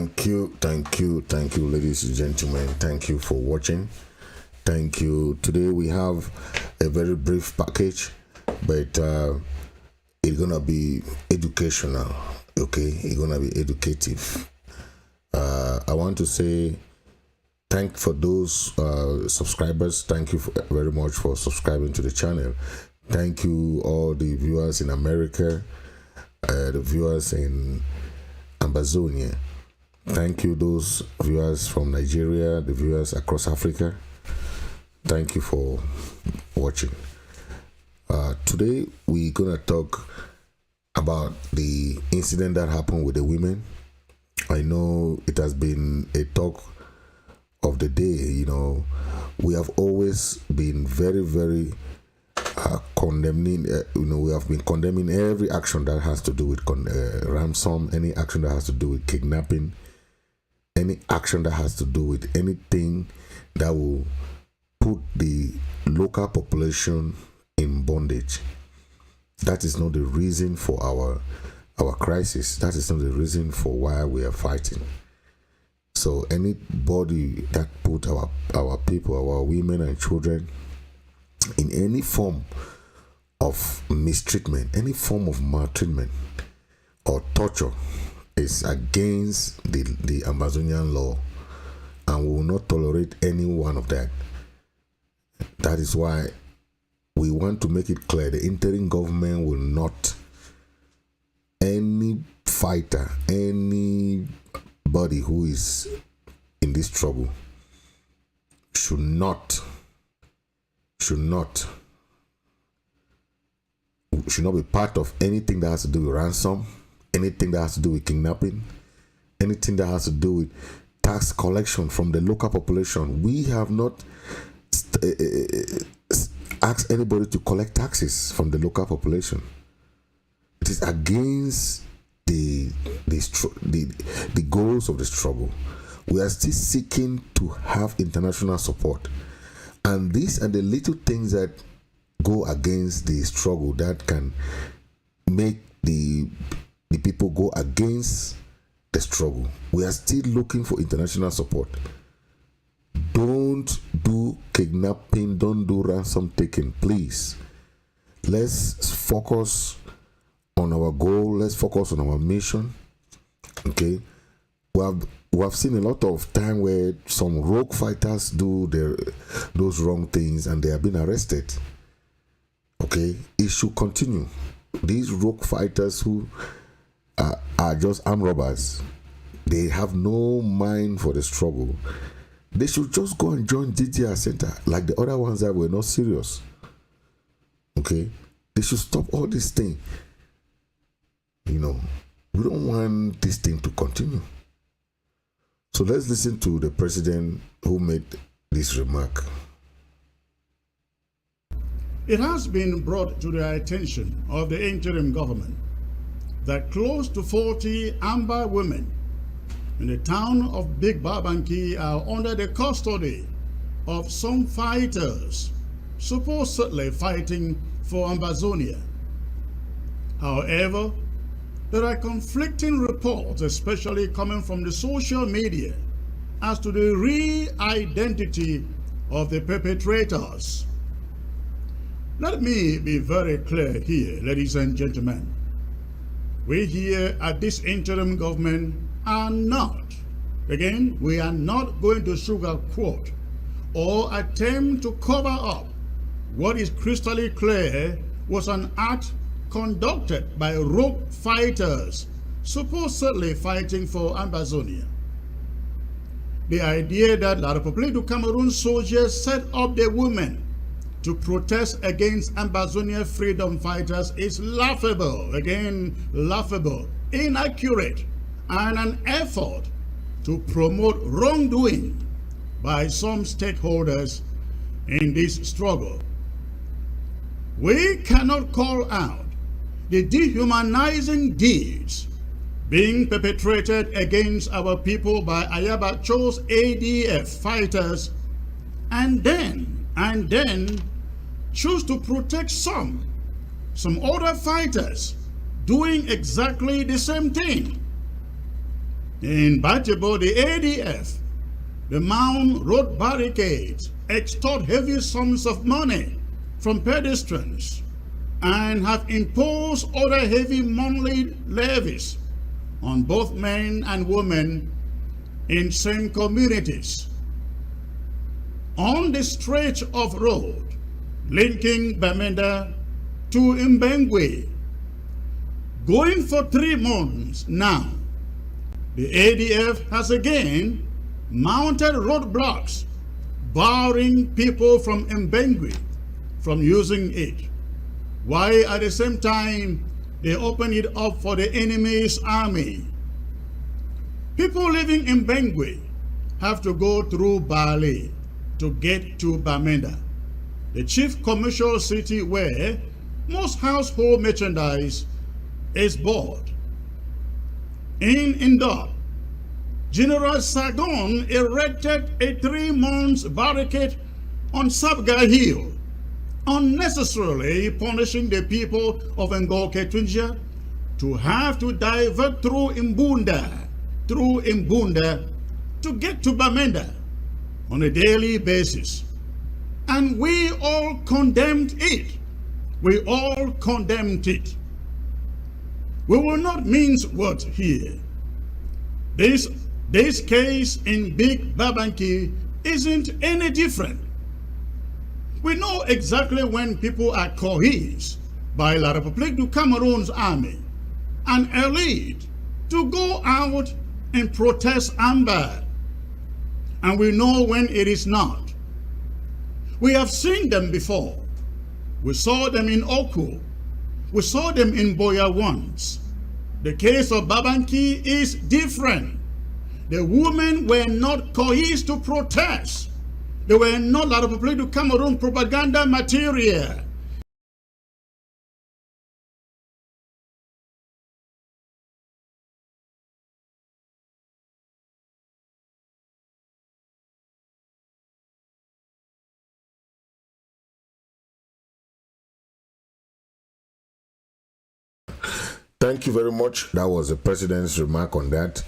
Thank you, ladies and gentlemen. Thank you for watching. Thank you. Today we have a very brief package, but it's gonna be educational. Okay, it's gonna be educative. I want to say thank for those subscribers. Thank you very much for subscribing to the channel. Thank you all the viewers in America, the viewers in Amazonia. Thank you those viewers from Nigeria, the viewers across Africa. Thank you for watching. Today we're gonna talk about the incident that happened with the women. I know it has been a talk of the day. You know, we have always been very condemning. We have been condemning every action that has to do with ransom, any action that has to do with kidnapping, any action that has to do with anything that will put the local population in bondage. That is not the reason for our crisis. That is not the reason for why we are fighting. So anybody that put our people, our women and children in any form of mistreatment, any form of maltreatment or torture is against the Amazonian law, and we will not tolerate any one of that. That is why we want to make it clear the interim government will not, any fighter, anybody who is in this trouble should not be part of anything that has to do with ransom, anything that has to do with kidnapping, anything that has to do with tax collection from the local population. We have not asked anybody to collect taxes from the local population. It is against the goals of the struggle. We are still seeking to have international support, and these are the little things that go against the struggle that can make the people go against the struggle. We are still looking for international support. Don't do kidnapping, don't do ransom taking, please. Let's focus on our goal, let's focus on our mission. Okay, we have seen a lot of time where some rogue fighters do those wrong things and they have been arrested. Okay, it should continue. These rogue fighters who are just armed robbers, they have no mind for the struggle. They should just go and join DDR Center like the other ones that were not serious. Okay, they should stop all this thing. You know, we don't want this thing to continue. So let's listen to the president who made this remark. It has been brought to the attention of the interim government that close to 40 Amba women in the town of Big Babanki are under the custody of some fighters supposedly fighting for Amazonia. However, there are conflicting reports, especially coming from the social media, as to the real identity of the perpetrators. Let me be very clear here, ladies and gentlemen. We here at this interim government are not, again, we are not going to sugarcoat or attempt to cover up what is crystal clear was an act conducted by rogue fighters supposedly fighting for Amazonia. The idea that La République du Cameroon soldiers set up the women to protest against Amazonia freedom fighters is laughable, again laughable, inaccurate, and an effort to promote wrongdoing by some stakeholders in this struggle. We cannot call out the dehumanizing deeds being perpetrated against our people by Ayaba Cho's ADF fighters and then choose to protect some other fighters doing exactly the same thing. In Beti, the ADF, the Mount Road barricades extort heavy sums of money from pedestrians and have imposed other heavy monthly levies on both men and women in same communities. On the stretch of road linking Bamenda to Mbengwe, going for 3 months now, the ADF has again mounted roadblocks barring people from Mbengwe from using it, while at the same time they open it up for the enemy's army. People living in Mbengwe have to go through Bali to get to Bamenda, the chief commercial city where most household merchandise is bought. In Indore, General Sagon erected a 3-month barricade on Sabga Hill, unnecessarily punishing the people of Ngoke Tunja to have to divert through Imbunda to get to Bamenda on a daily basis. And we all condemned it. We all condemned it. We will not mince words here. This case in Big Babanki isn't any different. We know exactly when people are coerced by La République du Cameroon's army and elite to go out and protest Amber. And we know when it is not. We have seen them before. We saw them in Oku. We saw them in Boya once. The case of Babanki is different. The women were not coerced to protest. They were not La République du Cameroon propaganda material. Thank you very much. That was the president's remark on that.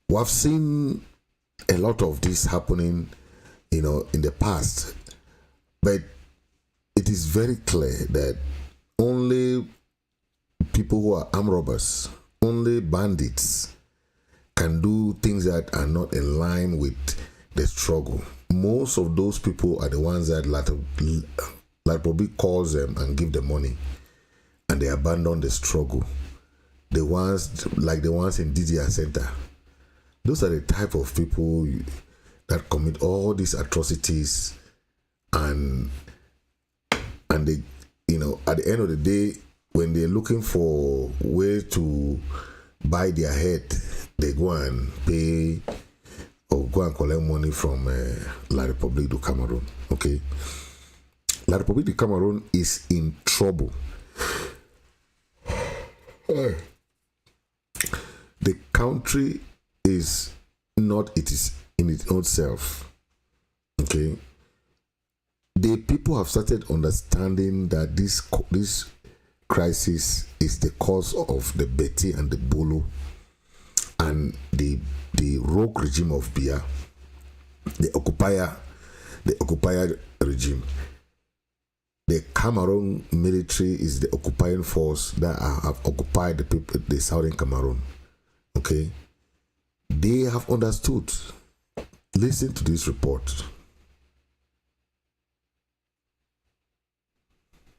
We have seen a lot of this happening, in the past, but it is very clear that only people who are armed robbers, only bandits can do things that are not in line with the struggle. Most of those people are the ones that probably calls them and give them money, and they abandon the struggle. The ones like the ones in DDR Center. Those are the type of people that commit all these atrocities, and they, at the end of the day, when they're looking for way to buy their head, they go and pay or go and collect money from La République du Cameroon. Okay, La République du Cameroon is in trouble. The country is not in its own self. Okay, the people have started understanding that this crisis is the cause of the Beti and the Bulu and the rogue regime of Bia, the occupier regime. The Cameroon military is the occupying force that have occupied the southern Cameroon. Okay, they have understood. Listen to this report.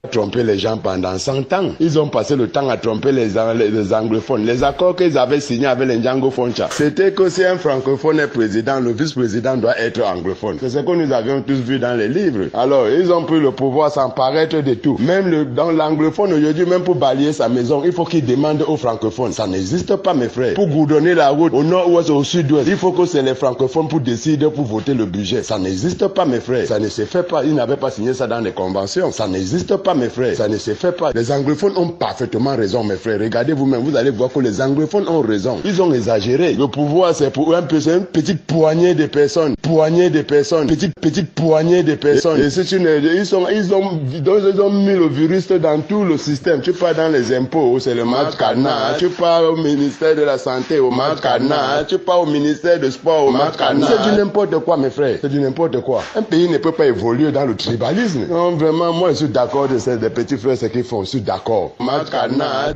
Tromper les gens pendant 100 ans. Ils ont passé le temps à tromper les anglophones. Les accords qu'ils avaient signés avec les Django Foncha, c'était que si un francophone est président, le vice-président doit être anglophone. C'est ce que nous avions tous vu dans les livres. Alors, ils ont pris le pouvoir sans paraître de tout. Même dans l'anglophone, aujourd'hui, même pour balayer sa maison, il faut qu'il demande aux francophones. Ça n'existe pas, mes frères. Pour goudronner la route au nord-ouest, au sud-ouest, il faut que c'est les francophones pour décider, pour voter le budget. Ça n'existe pas, mes frères. Ça ne se fait pas. Ils n'avaient pas signé ça dans les conventions. Ça n'existe pas, mes frères. Ça ne se fait pas. Les anglophones ont parfaitement raison, mes frères. Regardez vous-même, vous allez voir que les anglophones ont raison. Ils ont exagéré. Le pouvoir, c'est pour une petite poignée de personnes. Petite poignée de personnes. Et c'est ils ont mis le virus dans tout le système. Tu pars dans les impôts, c'est le match cadenas. Tu pars au ministère de la santé, au match cadenas. Tu pars au ministère de sport, au match cadenas. C'est du n'importe quoi, mes frères. C'est du n'importe quoi. Un pays ne peut pas évoluer dans le tribalisme. Non, vraiment, moi, je suis d'accord de ces des petits frères, ce qu'ils font. Je suis d'accord. Match cadenas.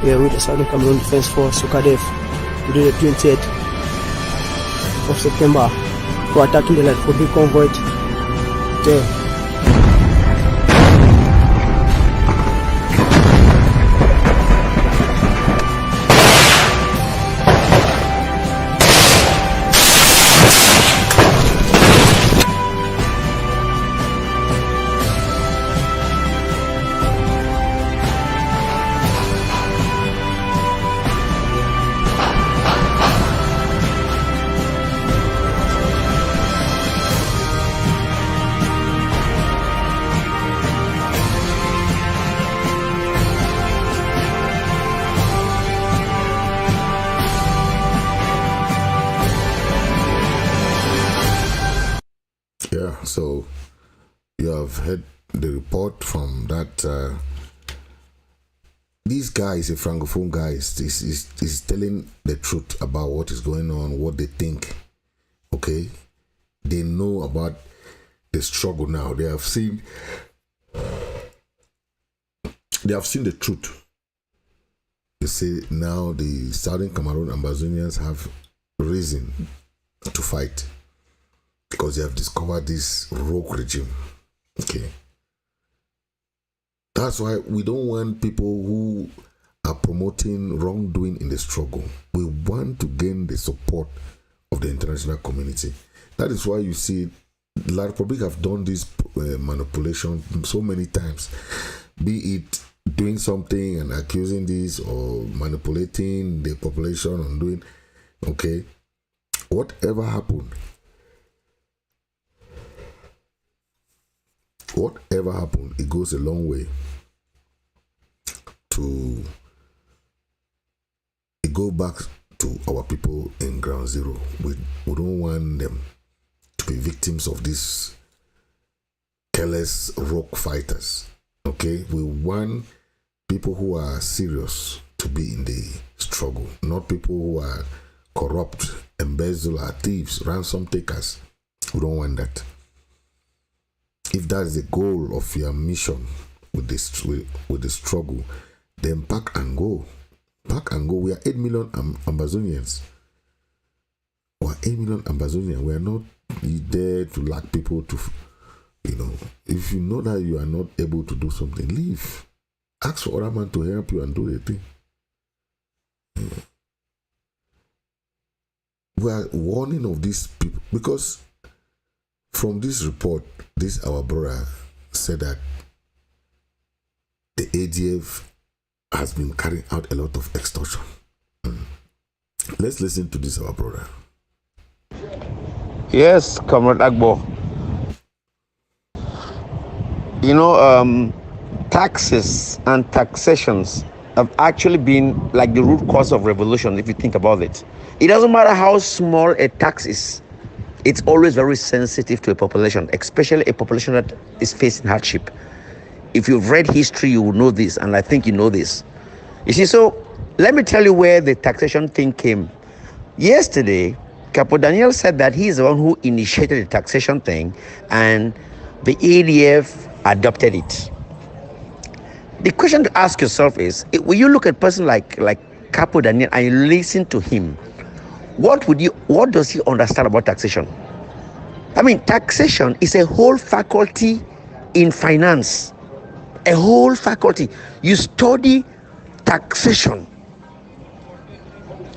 Yeah, with the Southern Cameroon Defense Force, SOCADEF, today the 28th of September, for attacking the light for big convoy there. So you have heard the report from that. These guys, the Francophone guys, is telling the truth about what is going on, what they think. Okay, they know about the struggle now. They have seen the truth. They say now the Southern Cameroon Ambazonians have reason to fight, because they have discovered this rogue regime. Okay. That's why we don't want people who are promoting wrongdoing in the struggle. We want to gain the support of the international community. That is why you see La Republic have done this manipulation so many times. Be it doing something and accusing this, or manipulating the population and doing, okay, whatever happened, it goes a long way to go back to our people in ground zero. We don't want them to be victims of these careless rogue fighters. Okay, we want people who are serious to be in the struggle, not people who are corrupt, embezzler, thieves, ransom takers. We don't want that. If that is the goal of your mission with the struggle, then pack and go. Pack and go. We are 8 million Ambazonians. We are 8 million Ambazonians. We are not there to lack people to, if you know that you are not able to do something, leave. Ask for other man to help you and do the thing. We are warning of these people, because from this report, our brother said that the ADF has been carrying out a lot of extortion. Let's listen to this, our brother. Yes, Comrade Agbo. Taxes and taxations have actually been like the root cause of revolution, if you think about it. It doesn't matter how small a tax is. It's always very sensitive to a population, especially a population that is facing hardship. If you've read history, you will know this, and I think you know this. You see, so let me tell you where the taxation thing came. Yesterday, Capo Daniel said that he is the one who initiated the taxation thing, and the ADF adopted it. The question to ask yourself is, will you look at a person like Capo Daniel and you listen to him, what does he understand about taxation? I mean, taxation is a whole faculty in finance. A whole faculty. You study taxation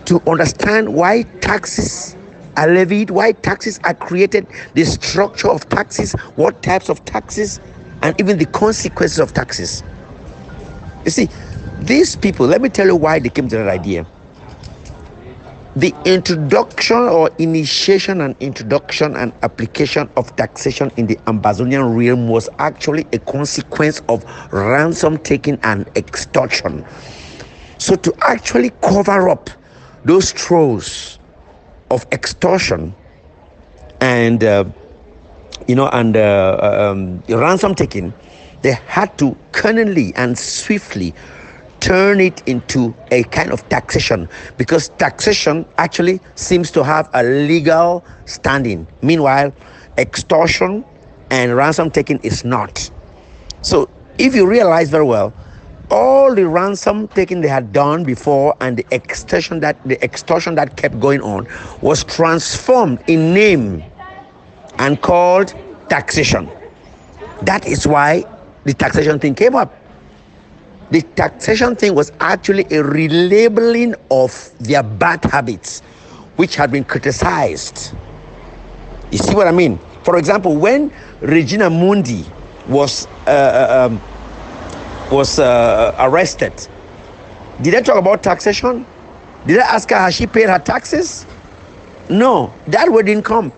to understand why taxes are levied, why taxes are created, the structure of taxes, what types of taxes, and even the consequences of taxes. You see, these people, let me tell you why they came to that idea. The introduction or initiation and introduction and application of taxation in the Amazonian realm was actually a consequence of ransom taking and extortion. So to actually cover up those trolls of extortion and ransom taking, they had to cunningly and swiftly turn it into a kind of taxation, because taxation actually seems to have a legal standing. Meanwhile, extortion and ransom taking is not. So if you realize very well, all the ransom taking they had done before and the extortion that kept going on was transformed in name and called taxation. That is why the taxation thing came up. The taxation thing was actually a relabeling of their bad habits, which had been criticized. You see what I mean? For example, when Regina Mundi was arrested, did they talk about taxation? Did I ask her, has she paid her taxes? No, that word didn't come.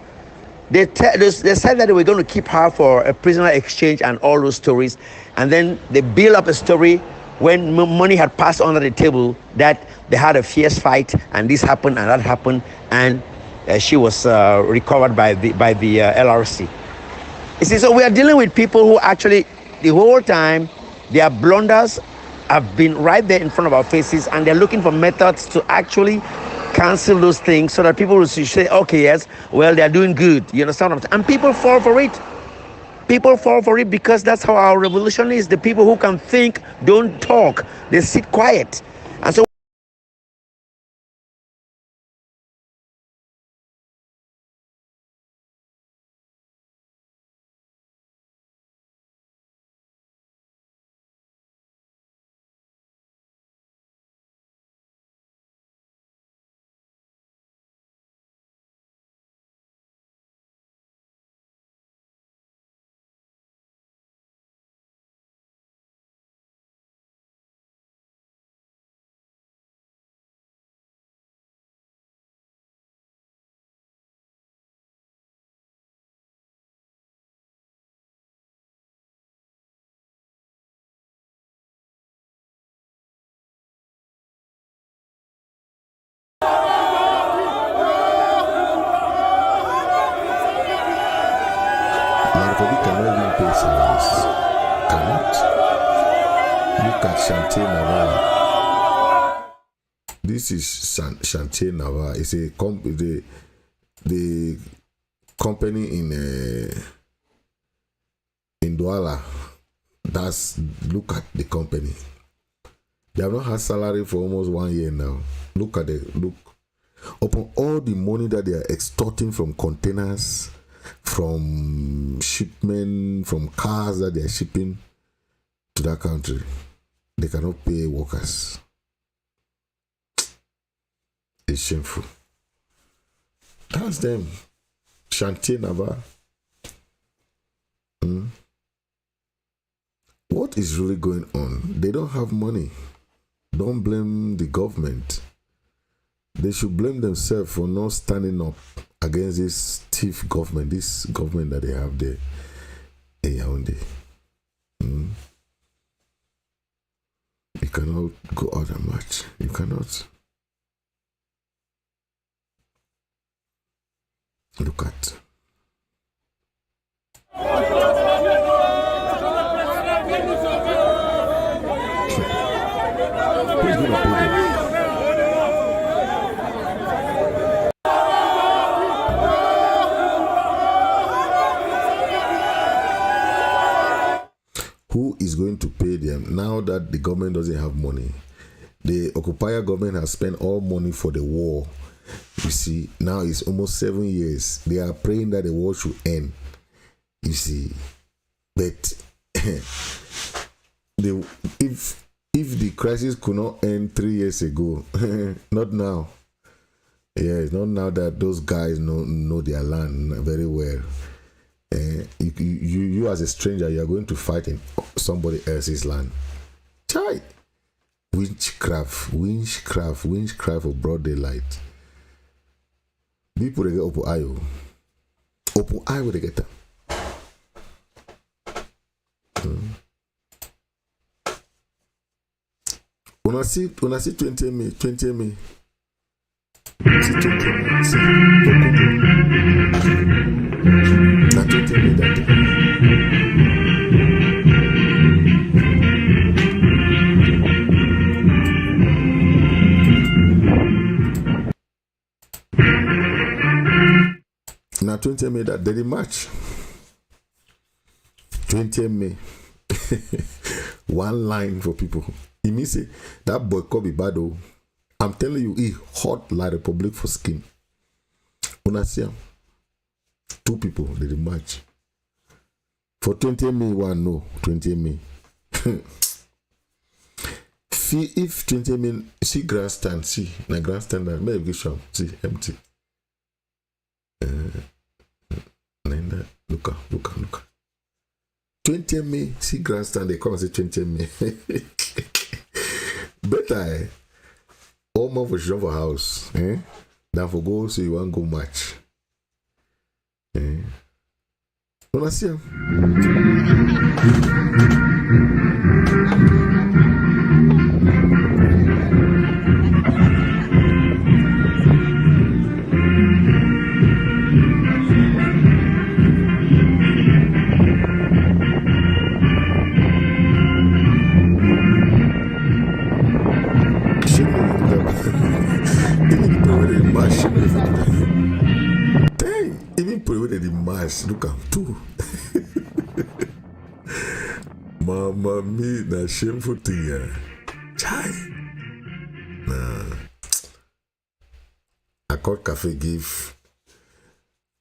They said that they were going to keep her for a prisoner exchange and all those stories, and then they built up a story when money had passed under the table that they had a fierce fight and this happened and that happened, and she was recovered by the LRC. You see, so we are dealing with people who actually the whole time their blunders have been right there in front of our faces, and they're looking for methods to actually cancel those things so that people will say, okay, yes, well, they're doing good. You understand? And people fall for it. People fall for it because that's how our revolution is. The people who can think don't talk. They sit quiet. And so Marcobi cannot even pay salaries. Cannot. Look at Chantier Navarre. This is Chantier Navarre. It's a the company in Douala. Look at the company. They have not had salary for almost 1 year now. Look upon all the money that they are extorting from containers, from shipment, from cars that they are shipping to that country. They cannot pay workers. It's shameful. That's them. Chantier Navarre. What is really going on? They don't have money. Don't blame the government. They should blame themselves for not standing up against this thief government, this government that they have there in Yaoundé. You cannot go out that much. You cannot. Look at. Who's going to pay them? Who is going to pay them now that the government doesn't have money? The occupier government has spent all money for the war. You see, now it's almost 7 years. They are praying that the war should end. You see, but if the crisis could not end 3 years ago, not now. Yeah, it's not now that those guys know their land very well. You as a stranger, you are going to fight in somebody else's land. Chai! Witchcraft of broad daylight. People they get open ayo. Open ayo they get them. Una see 20 me. See 20 me. See. Na 20 me that. Now 20 May that they match. 20 May. One line for people. It means that boy could be bad though. I'm telling you, he hot like Republic for skin. Una see him. 2 people they match. For 20 May, one no. 20 May. See if 20 May see grandstand, see na grandstand maybe give some see empty. Look. 20 May, see grandstand, they come and say 20 May. Better, all more for sure for house, than for go so you want go match. Wanna see him? Look at too. Mama me na shameful thing. Chai. Nah. I called cafe give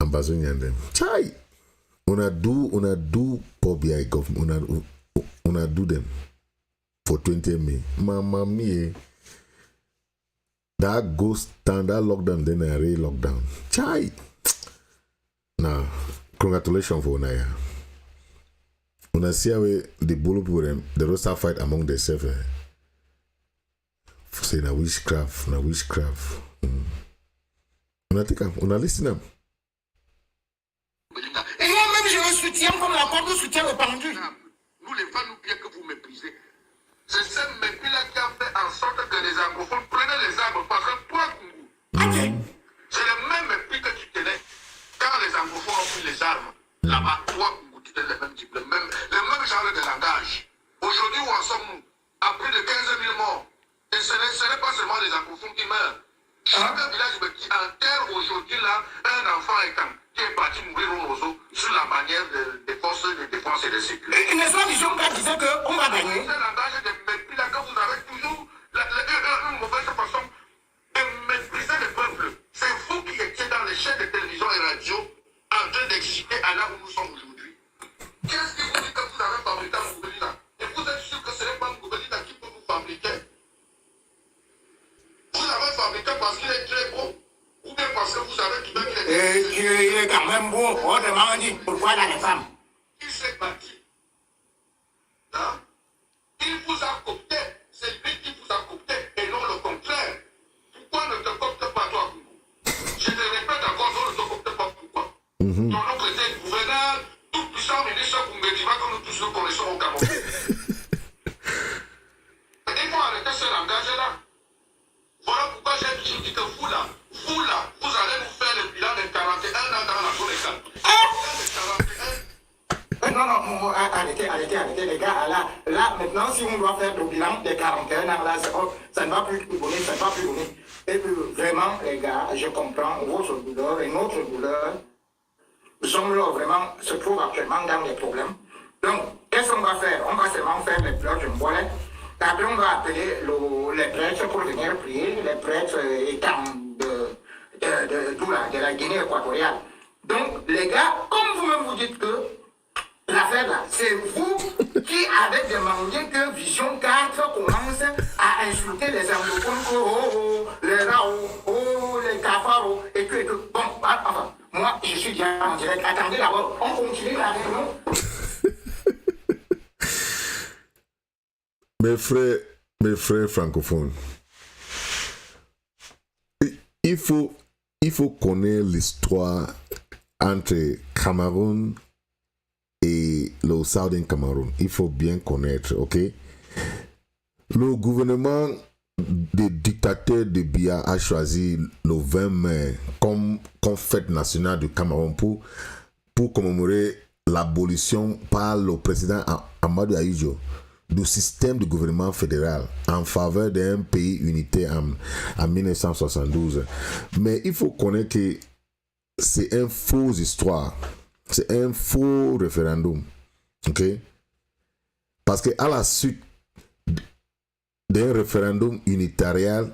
Ambazonian them. Chai. Una do Bobby government. Una do them for 20 May. Mama me. That ghost town, that lockdown, then I re-lockdown. Chai. Now, congratulations for Unaya. Una see how the Bulu people them, the roster fight among themselves. Say na witchcraft. Una take up, una listen them. Et moi-même je le soutiens comme la corde soutient le pendu. Nous les femmes, nous bien que vous méprisez. C'est ce mépris-là qui a fait en sorte que les anglophones prenaient les armes parce que toi, c'est le même mépris que tu tenais. Quand les anglophones ont pris les armes, là-bas, toi, tu tenais le même type, le même genre de langage. Aujourd'hui, où en sommes-nous? À plus de 15 000 morts. Et ce n'est pas seulement les anglophones qui meurent. Chaque village qui enterre aujourd'hui là un enfant qui est parti mourir au roseau sur la manière des forces de défense et de sécurité. Une soi-disant qui disait qu'on va gagner. C'est un langage de mépris là que vous avez toujours une mauvaise façon de mépriser le peuple. C'est vous qui étiez dans les chaînes de télévision et radio en train d'exciter à là où nous sommes aujourd'hui. Qu'est-ce qui vous dit que vous avez fabriqué un Ngoubelina? Et vous êtes sûr que ce n'est pas un Ngoubelina qui peut vous fabriquer? Vous avez fabriqué parce qu'il est très beau ou bien parce que vous avez trouvé qu'il est... Il est quand même beau. On demande pourquoi il y a les femmes. Il s'est battu. Hein? Il vous a coopté. C'est lui qui vous a coopté et non le contraire. Pourquoi ne te coopte pas toi? Je te répète encore, on ne te coopte pas pourquoi. Ton oncle était gouverneur, tout puissant ministre Koumediva que nous tous nous connaissons au Cameroun. Il faut arrêter ce langage-là. Voilà pourquoi j'ai toujours dit que vous là, vous allez nous faire le bilan de 41 ans dans la zone école. Non, arrêtez, les gars. Là, maintenant, si on doit faire le bilan des 41 ans, là, ça ne va plus donner, Et puis, vraiment, les gars, je comprends votre douleur et notre douleur. Nous sommes là, vraiment, se trouve actuellement dans des problèmes. Donc, qu'est-ce qu'on va faire? On va seulement faire les pleurs de volet. Après, on va appeler les prêtres pour venir prier, les prêtres étant de la Guinée équatoriale. Donc, les gars, comme vous-même vous dites que l'affaire là, c'est vous qui avez demandé que Vision 4 commence à insulter les anglophones, les raos, les cafards, et que. Bon, enfin, moi, je suis bien en direct. Attendez d'abord, on continue avec nous. Mes frères francophones, il faut connaître l'histoire entre Cameroun et le Southern Cameroun. Il faut bien connaître, ok? Le gouvernement des dictateurs de Biya a choisi le 20 mai comme fête nationale du Cameroun pour commémorer l'abolition par le président Amadou Ahidjo du système de gouvernement fédéral en faveur d'un pays unitaire en 1972. Mais il faut connaître que c'est une fausse histoire. C'est un faux référendum. Ok? Parce que à la suite d'un référendum unitarial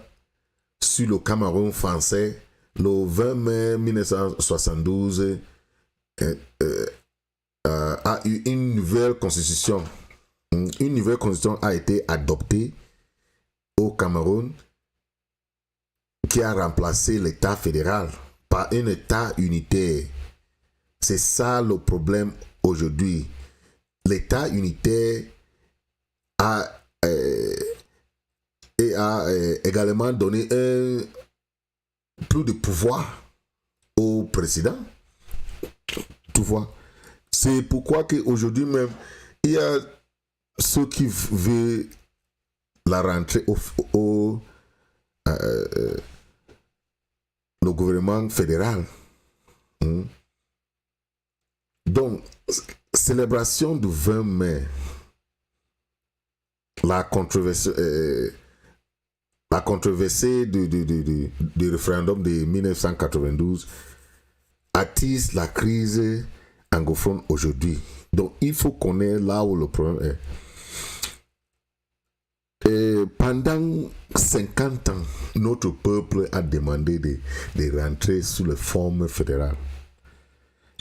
sur le Cameroun français, le 20 mai 1972 a eu une nouvelle constitution. Une nouvelle constitution a été adoptée au Cameroun qui a remplacé l'État fédéral par un État unitaire. C'est ça le problème aujourd'hui. L'État unitaire a également donné plus de pouvoir au président. Tu vois. C'est pourquoi qu'aujourd'hui même, il y a ceux qui veulent la rentrée au le gouvernement fédéral. Donc, célébration du 20 mai, la controversée du référendum de 1992 attise la crise anglophone aujourd'hui. Donc, il faut connaître là où le problème est. Et pendant 50 ans, notre peuple a demandé de rentrer sous les formes fédérales.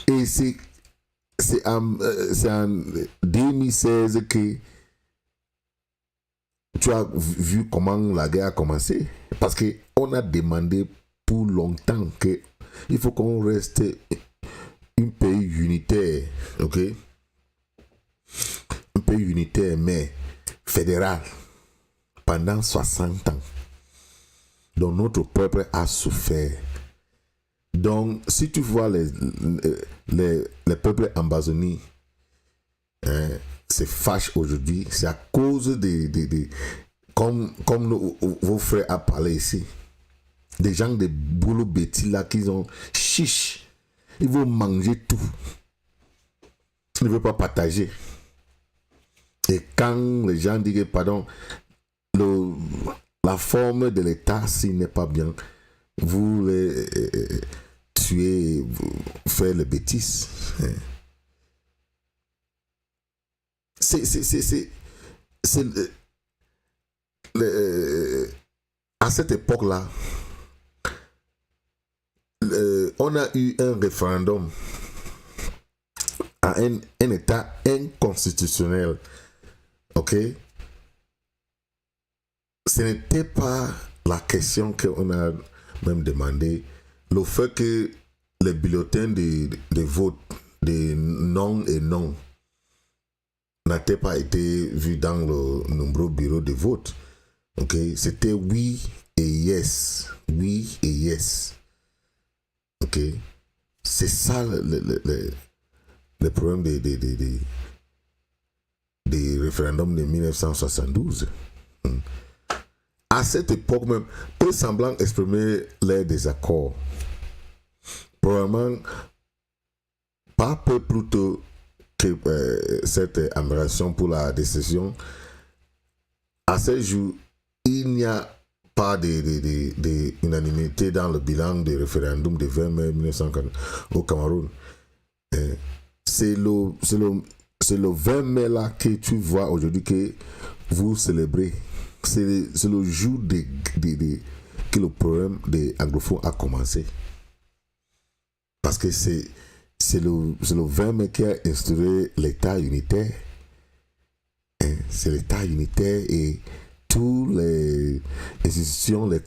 Et c'est en 2016 que tu as vu comment la guerre a commencé. Parce qu'on a demandé pour longtemps qu'il faut qu'on reste un pays unitaire, ok? Un pays unitaire, mais fédéral, pendant 60 ans. Donc notre peuple a souffert. Donc si tu vois les peuples ambazonis, se fâchent aujourd'hui, c'est à cause comme vos frères ont parlé ici, des gens de Bulu, Beti là qui ont chiche. Ils vont manger tout. Ils ne veulent pas partager. Et quand les gens disent pardon, la forme de l'État, s'il n'est pas bien, vous les tuez, vous faites les bêtises. À cette époque-là, on a eu un référendum à un État inconstitutionnel. Ok? Ce n'était pas la question qu'on a même demandé. Le fait que les bulletins de vote de non et non n'avaient pas été vus dans le nombreux bureaux de vote. Ok? C'était oui et yes. Oui et yes. Ok? C'est ça le problème des référendums de 1972. À cette époque même, eux semblant exprimer leurs désaccords. Probablement, pas peu plutôt que cette admiration pour la décision. À ce jour, il n'y a pas d'unanimité dans le bilan du référendum de 20 mai 1940 au Cameroun. C'est c'est le 20 mai là que tu vois aujourd'hui que vous célébrez. C'est le jour que le problème des anglophones a commencé. Parce que c'est le 20 mai qui a instauré l'État unitaire. Hein? C'est l'État unitaire et toutes les institutions et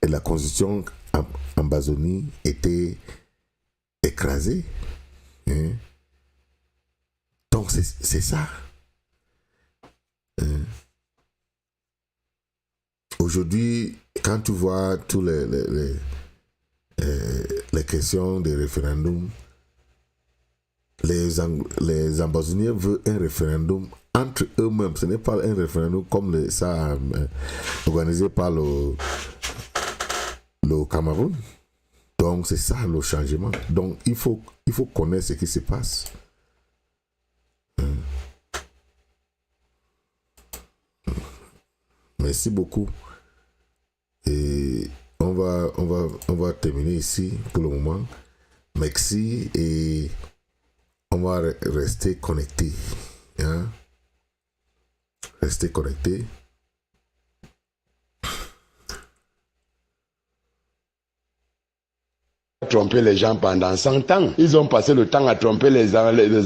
la constitution en Amazonie étaient écrasées. Hein? Donc c'est ça. Hein? Aujourd'hui, quand tu vois tous les questions des référendums, les Amazoniens veulent un référendum entre eux-mêmes. Ce n'est pas un référendum comme ça organisé par le Cameroun. Donc c'est ça le changement. Donc il faut connaître ce qui se passe. Merci beaucoup. Et on va terminer ici pour le moment. Merci et on va rester connectés. Hein? Restez connectés. Tromper les gens pendant 100 ans. Ils ont passé le temps à tromper les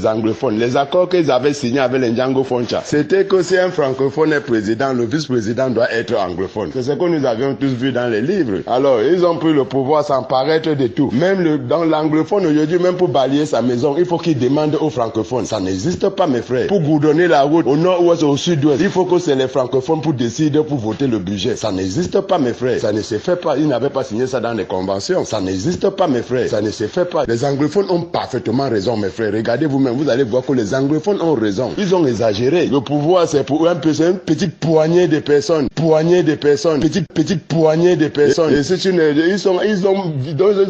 anglophones. Les accords qu'ils avaient signés avec les Django Foncha, c'était que si un francophone est président, le vice-président doit être anglophone. C'est ce que nous avions tous vu dans les livres. Alors, ils ont pris le pouvoir sans paraître de tout. Même dans l'anglophone aujourd'hui, même pour balayer sa maison, il faut qu'il demande aux francophones. Ça n'existe pas, mes frères. Pour goudronner la route au nord-ouest, au sud-ouest, il faut que c'est les francophones pour décider, pour voter le budget. Ça n'existe pas, mes frères. Ça ne se fait pas. Ils n'avaient pas signé ça dans les conventions. Ça n'existe pas, mes frères. Ça ne se fait pas. Les anglophones ont parfaitement raison, mes frères. Regardez vous-même, vous allez voir que les anglophones ont raison. Ils ont exagéré. Le pouvoir, c'est pour une petite poignée de personnes. Petite poignée de personnes. Et c'est ils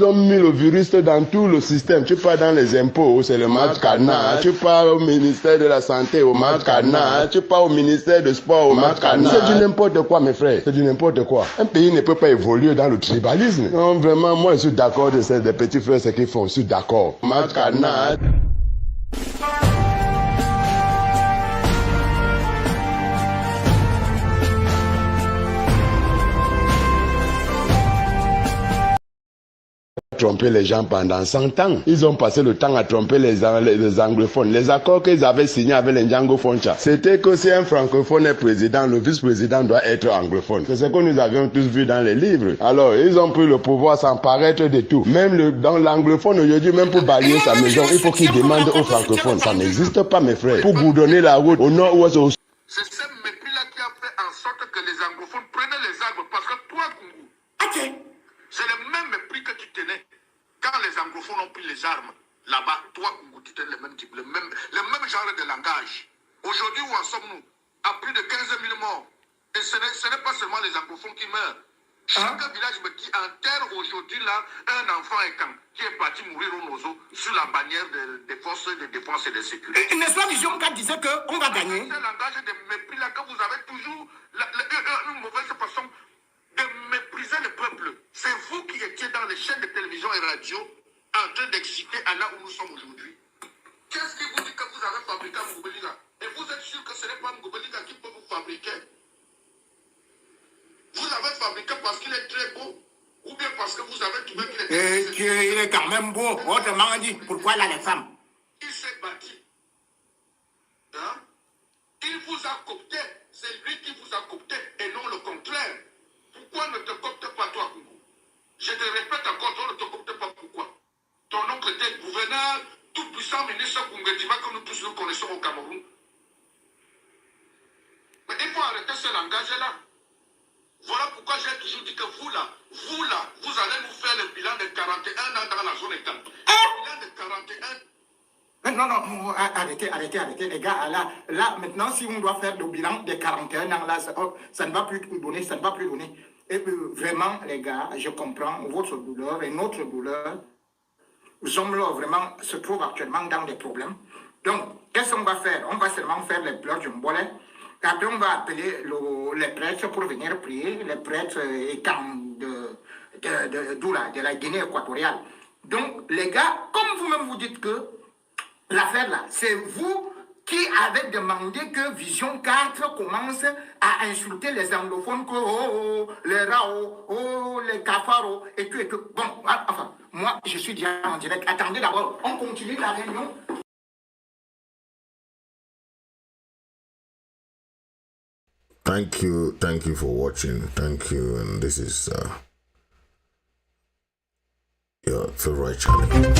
ont mis le virus dans tout le système. Tu pars dans les impôts, c'est le match carnat. Tu pars au ministère de la Santé, au match carnat. Tu pars au ministère du Sport, au match carnat. C'est du n'importe quoi, mes frères. C'est du n'importe quoi. Un pays ne peut pas évoluer dans le tribalisme. Non, vraiment, moi, je suis d'accord de ces petits frères, ce qu'ils font, je suis d'accord. Match carnat. Tromper les gens pendant 100 ans. Ils ont passé le temps à tromper les anglophones. Les accords qu'ils avaient signés avec les Django Foncha, c'était que si un francophone est président, le vice-président doit être anglophone. C'est ce que nous avions tous vu dans les livres. Alors, ils ont pris le pouvoir sans paraître de tout. Même dans l'anglophone aujourd'hui, même pour balayer sa maison, il faut qu'il demande aux francophones. Ça n'existe pas, mes frères. Pour goudronner la route au nord-ouest, au c'est ce mépris-là qui a fait en sorte que les anglophones prenaient les armes. Parce que toi, Kungu, c'est le même mépris que tu tenais quand les anglophones ont pris les armes. Là-bas, toi, Kungu, tu tenais le même type, le même genre de langage. Aujourd'hui, où en sommes-nous? À plus de 15 000 morts. Et ce n'est pas seulement les anglophones qui meurent. Chaque village qui enterre aujourd'hui là un enfant qui est parti mourir au Nozo sous la bannière des forces de défense et de sécurité. N'est-ce pas Vision qui disait qu'on va gagner? C'est le langage de mépris là que vous avez toujours une mauvaise façon de mépriser le peuple. C'est vous qui étiez dans les chaînes de télévision et radio en train d'exciter à là où nous sommes aujourd'hui. Qu'est-ce qui vous dit que vous avez fabriqué Mgoubeliga? Et vous êtes sûr que ce n'est pas Mgoubeliga qui peut vous fabriquer? Vous l'avez fabriqué parce qu'il est très beau ou bien parce que vous avez trouvé qu'il est il est quand même beau. Autrement dit, pourquoi là les femmes? Il s'est bâti. Hein? Il vous a coopté. C'est lui qui vous a coopté et non le contraire. Pourquoi ne te coopte pas toi, Kungu? Je te répète encore, toi ne te coopte pas. Pourquoi? Ton oncle était gouverneur, tout puissant ministre Kungetima que nous tous nous connaissons au Cameroun. Mais il faut arrêter ce langage-là. Voilà pourquoi j'ai toujours dit que vous là, vous allez nous faire le bilan de 41 ans dans la zone état. Le bilan de 41. Non, arrêtez, les gars. Là, maintenant, si on doit faire le bilan de 41 ans, là, ça ne va plus donner, Et vraiment, les gars, je comprends votre douleur et notre douleur. Zomlo vraiment se trouve actuellement dans des problèmes. Donc, qu'est-ce qu'on va faire? On va seulement faire les pleurs du Mbolé. Après, on va appeler les prêtres pour venir prier, les prêtres étant de la Guinée équatoriale. Donc, les gars, comme vous-même vous dites que l'affaire là, c'est vous qui avait demandé que Vision 4 commence à insulter les anglophones, que les rao, les cafaros, et tout, et tout. Bon, enfin, moi, je suis déjà en direct. Attendez d'abord, on continue la réunion. Thank you for watching. Thank you, and this is your favorite channel.